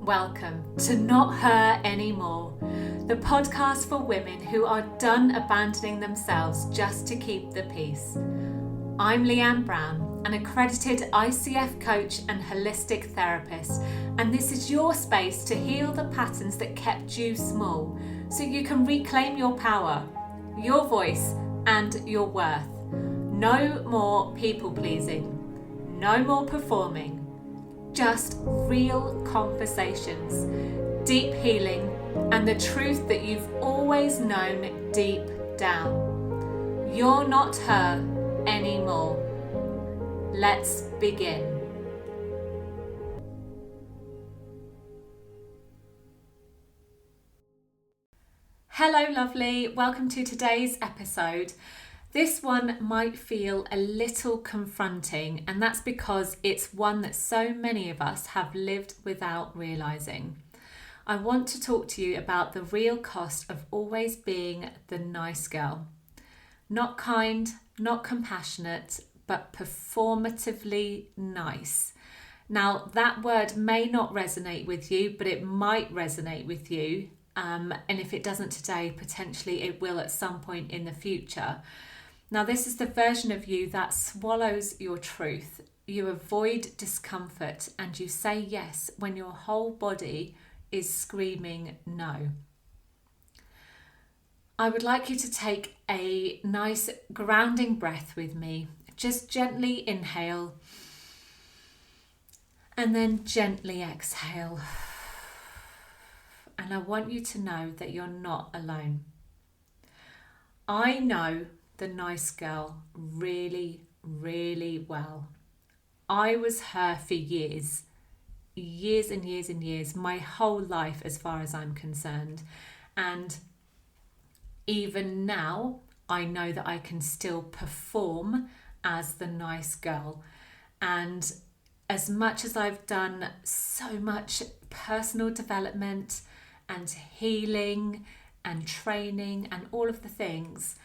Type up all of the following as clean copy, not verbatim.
welcome to Not Her Anymore, the podcast for women who are done abandoning themselves just to keep the peace. I'm Leanne Brown, an accredited ICF coach and holistic therapist, and this is your space to heal the patterns that kept you small so you can reclaim your power, your voice, and your worth. No more people pleasing, no more performing. Just real conversations, deep healing, and the truth that you've always known deep down. You're not her anymore. Let's begin. Hello, lovely. Welcome to today's episode. This one might feel a little confronting, and that's because it's one that so many of us have lived without realising. I want to talk to you about the real cost of always being the nice girl. Not kind, not compassionate, but performatively nice. Now, that word may not resonate with you, but it might resonate with you. And if it doesn't today, potentially it will at some point in the future. Now, this is the version of you that swallows your truth. You avoid discomfort and you say yes when your whole body is screaming no. I would like you to take a nice grounding breath with me. Just gently inhale and then gently exhale. And I want you to know that you're not alone. I know the nice girl really, really well. I was her for years and years, my whole life as far as I'm concerned. And even now, I know that I can still perform as the nice girl. And as much as I've done so much personal development and healing and training and all of the things,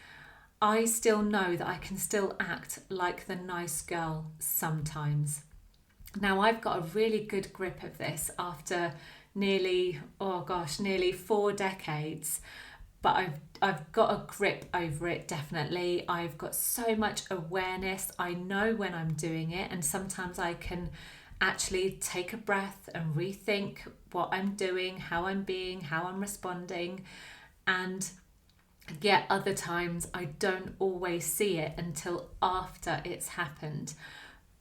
I still know that I can still act like the nice girl sometimes. Now, I've got a really good grip of this after nearly 4 decades, but I've got a grip over it, definitely. I've got so much awareness. I know when I'm doing it, and sometimes I can actually take a breath and rethink what I'm doing, how I'm being, how I'm responding, and yet other times I don't always see it until after it's happened.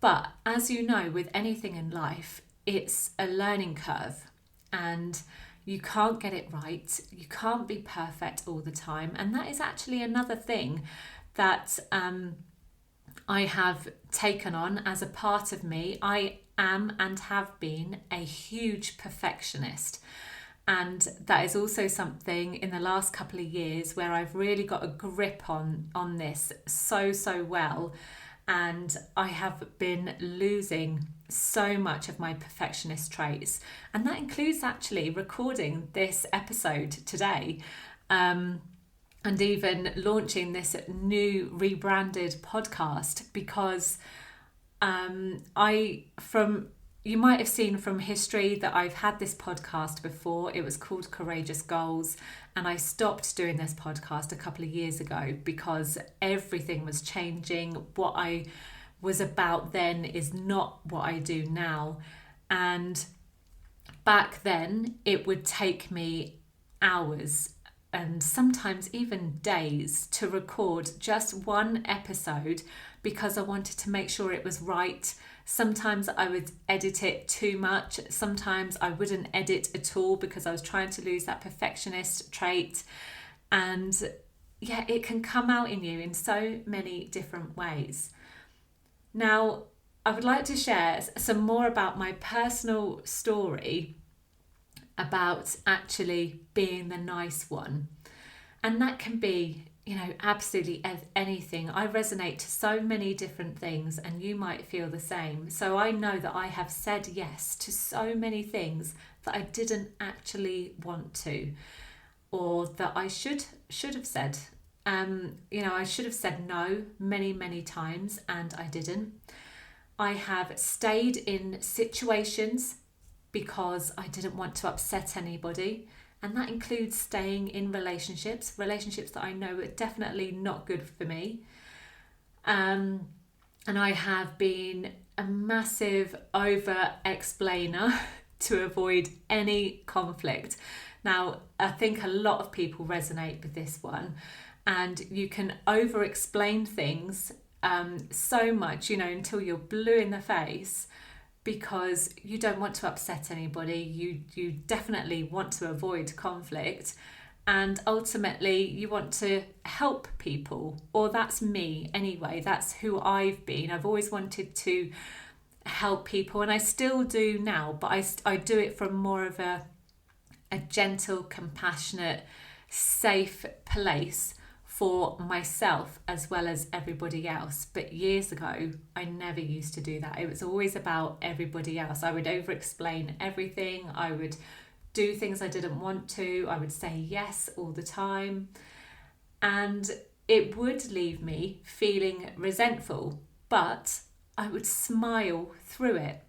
But as you know, with anything in life, it's a learning curve and you can't get it right. You can't be perfect all the time. And that is actually another thing that I have taken on as a part of me. I am and have been a huge perfectionist. And that is also something in the last couple of years where I've really got a grip on this so well. And I have been losing so much of my perfectionist traits. And that includes actually recording this episode today. And even launching this new rebranded podcast because you might have seen from history that I've had this podcast before. It was called Courageous Goals, and I stopped doing this podcast a couple of years ago because everything was changing. What I was about then is not what I do now. And back then, it would take me hours and sometimes even days to record just one episode because I wanted to make sure it was right. Sometimes I would edit it too much. Sometimes I wouldn't edit at all because I was trying to lose that perfectionist trait. And yeah, it can come out in you in so many different ways. Now, I would like to share some more about my personal story about actually being the nice one. And that can be, absolutely anything. I resonate to so many different things, and you might feel the same. So I know that I have said yes to so many things that I didn't actually want to, or that I should have said. I should have said no many times, and I didn't. I have stayed in situations because I didn't want to upset anybody. And that includes staying in relationships that I know are definitely not good for me. And I have been a massive over-explainer to avoid any conflict. Now, I think a lot of people resonate with this one, and you can over-explain things so much, until you're blue in the face, because you don't want to upset anybody. You definitely want to avoid conflict, and ultimately you want to help people, or that's me anyway. That's who I've been. I've always wanted to help people, and I still do now, but I do it from more of a gentle, compassionate, safe place for myself as well as everybody else. But years ago, I never used to do that. It was always about everybody else. I would over-explain everything. I would do things I didn't want to. I would say yes all the time. And it would leave me feeling resentful, but I would smile through it.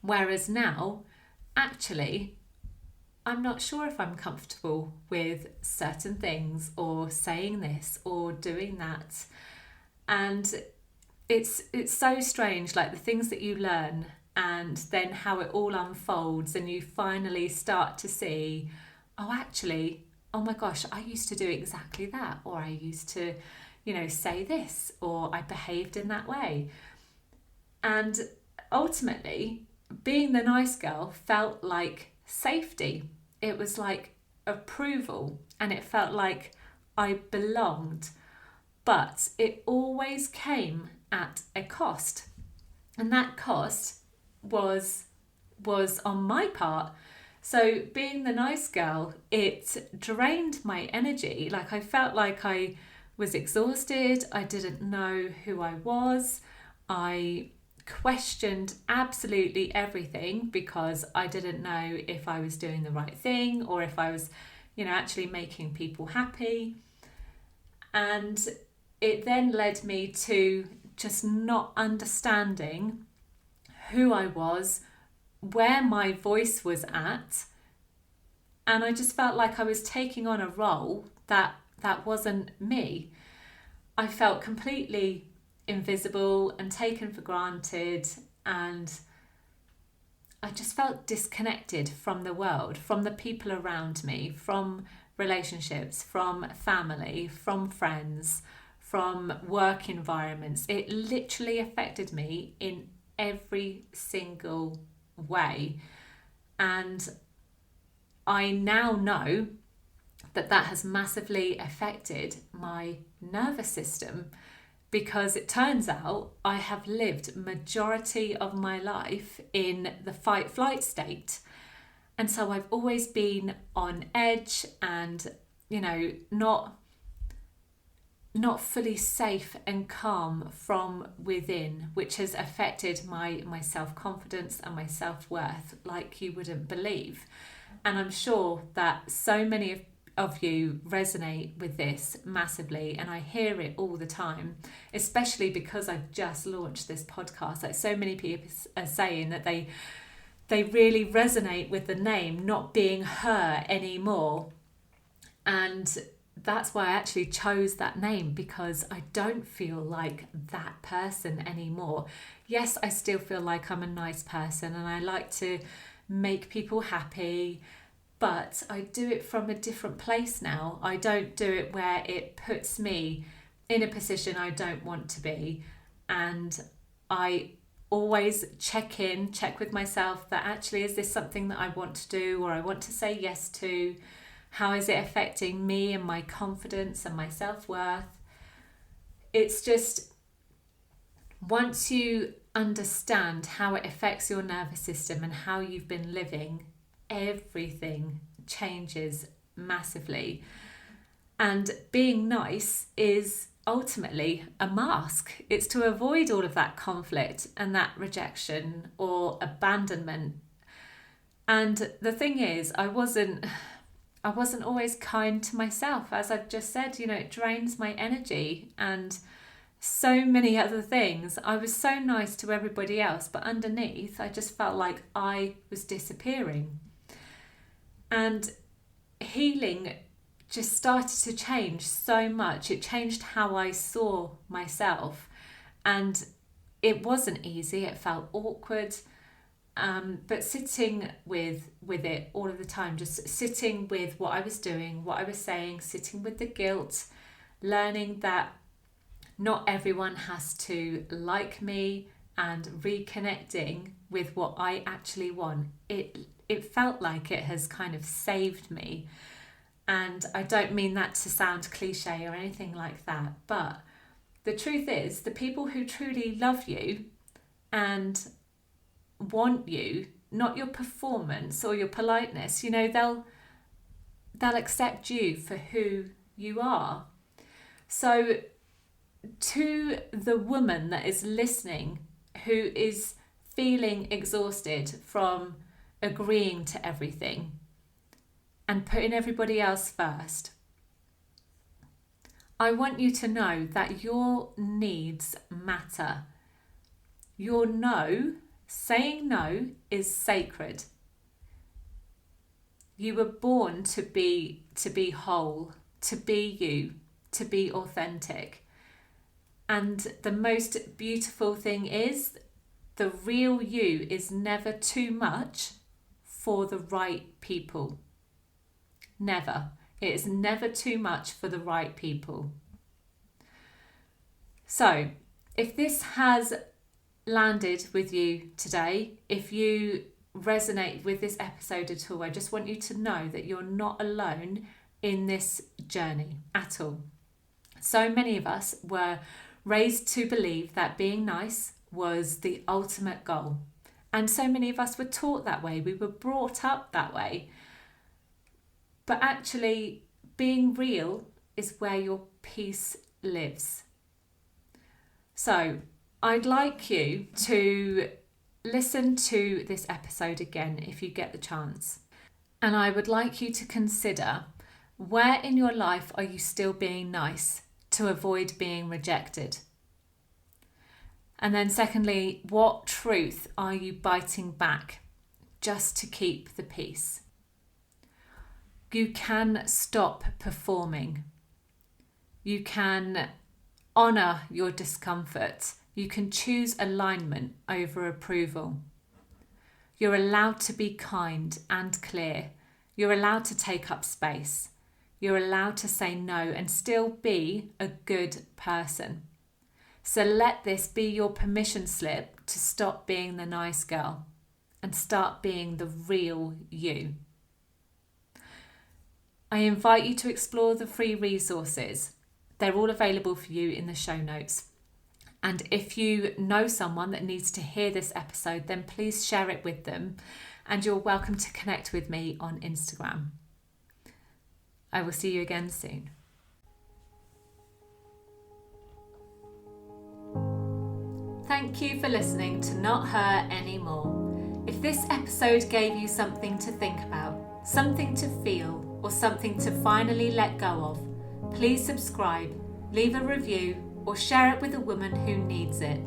Whereas now, actually, I'm not sure if I'm comfortable with certain things, or saying this or doing that. And it's so strange, like the things that you learn and then how it all unfolds, and you finally start to see, oh, actually, oh my gosh, I used to do exactly that, or I used to, say this, or I behaved in that way. And ultimately, being the nice girl felt like safety. It was like approval, and it felt like I belonged. But it always came at a cost. And that cost was on my part. So being the nice girl, it drained my energy. Like, I felt like I was exhausted. I didn't know who I was. I questioned absolutely everything because I didn't know if I was doing the right thing, or if I was, actually making people happy. And it then led me to just not understanding who I was, where my voice was at. And I just felt like I was taking on a role that wasn't me. I felt completely invisible and taken for granted, and I just felt disconnected from the world, from the people around me, from relationships, from family, from friends, from work environments. It literally affected me in every single way. And I now know that has massively affected my nervous system, because it turns out I have lived majority of my life in the fight-flight state. And so I've always been on edge and, not fully safe and calm from within, which has affected my self-confidence and my self-worth like you wouldn't believe. And I'm sure that so many of you resonate with this massively, and I hear it all the time, especially because I've just launched this podcast. Like, so many people are saying that they really resonate with the name not being her anymore. And that's why I actually chose that name, because I don't feel like that person anymore. Yes, I still feel like I'm a nice person and I like to make people happy, but I do it from a different place now. I don't do it where it puts me in a position I don't want to be. And I always check with myself that actually, is this something that I want to do, or I want to say yes to? How is it affecting me and my confidence and my self-worth? It's just, once you understand how it affects your nervous system and how you've been living, everything changes massively. And being nice is ultimately a mask. It's to avoid all of that conflict and that rejection or abandonment. And the thing is, I wasn't always kind to myself. As I've just said, it drains my energy. And so many other things. I was so nice to everybody else, but underneath, I just felt like I was disappearing. And healing just started to change so much. It changed how I saw myself. And it wasn't easy. It felt awkward. But sitting with it all of the time, just sitting with what I was doing, what I was saying, sitting with the guilt, learning that not everyone has to like me, and reconnecting with what I actually want. It felt like it has kind of saved me. And I don't mean that to sound cliche or anything like that, but the truth is, the people who truly love you and want you, not your performance or your politeness, they'll accept you for who you are. So to the woman that is listening, who is feeling exhausted from agreeing to everything and putting everybody else first, I want you to know that your needs matter. Your no, saying no, is sacred. You were born to be whole, to be you, to be authentic. And the most beautiful thing is, the real you is never too much for the right people. Never. It is never too much for the right people. So, if this has landed with you today, if you resonate with this episode at all, I just want you to know that you're not alone in this journey at all. So many of us were raised to believe that being nice was the ultimate goal. And so many of us were taught that way. We were brought up that way. But actually, being real is where your peace lives. So I'd like you to listen to this episode again if you get the chance. And I would like you to consider, where in your life are you still being nice to avoid being rejected? And then secondly, what truth are you biting back just to keep the peace? You can stop performing. You can honour your discomfort. You can choose alignment over approval. You're allowed to be kind and clear. You're allowed to take up space. You're allowed to say no and still be a good person. So let this be your permission slip to stop being the nice girl and start being the real you. I invite you to explore the free resources. They're all available for you in the show notes. And if you know someone that needs to hear this episode, then please share it with them. And you're welcome to connect with me on Instagram. I will see you again soon. Thank you for listening to Not Her Anymore. If this episode gave you something to think about, something to feel, or something to finally let go of, please subscribe, leave a review, or share it with a woman who needs it.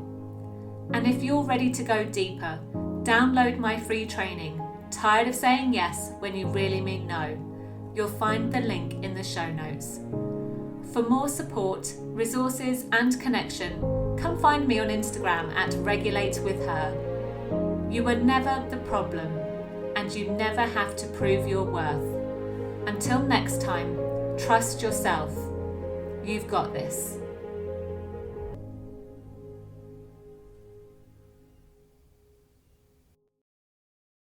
And if you're ready to go deeper, download my free training, Tired of Saying Yes When You Really Mean No. You'll find the link in the show notes. For more support, resources, and connection, come find me on Instagram at RegulateWithHer. You are never the problem, and you never have to prove your worth. Until next time, trust yourself. You've got this.